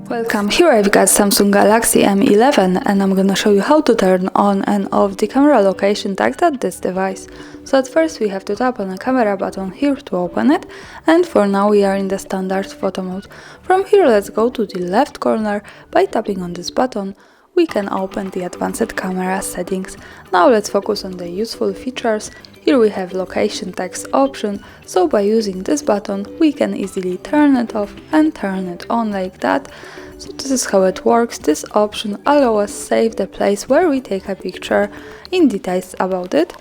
Welcome, here I've got Samsung Galaxy M11 and I'm gonna show you how to turn on and off the camera location tagged at this device. So at first we have to tap on the camera button here to open it, and for now we are in the standard photo mode. From here let's go to the left corner. By tapping on this button we can open the advanced camera settings. Now let's focus on the useful features. Here we have location text option, so by using this button we can easily turn it off and turn it on like that. So this is how it works. This option allows us save the place where we take a picture in details about it.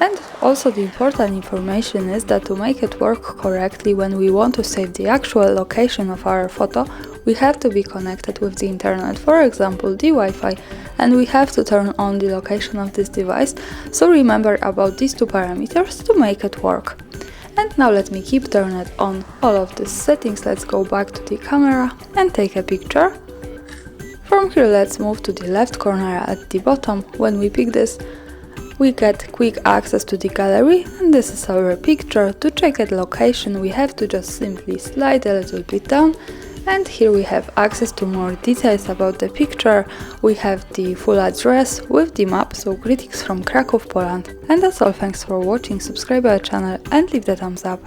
And also the important information is that to make it work correctly, when we want to save the actual location of our photo, we have to be connected with the internet, for example the Wi-Fi, and we have to turn on the location of this device. So remember about these two parameters to make it work. And now let me keep turning on all of these settings. Let's go back to the camera and take a picture. From here let's move to the left corner at the bottom. When we pick this, we get quick access to the gallery, and this is our picture. To check its location we have to just simply slide a little bit down, and here we have access to more details about the picture. We have the full address with the map, so greetings from Kraków, Poland. And that's all, thanks for watching, subscribe our channel and leave the thumbs up.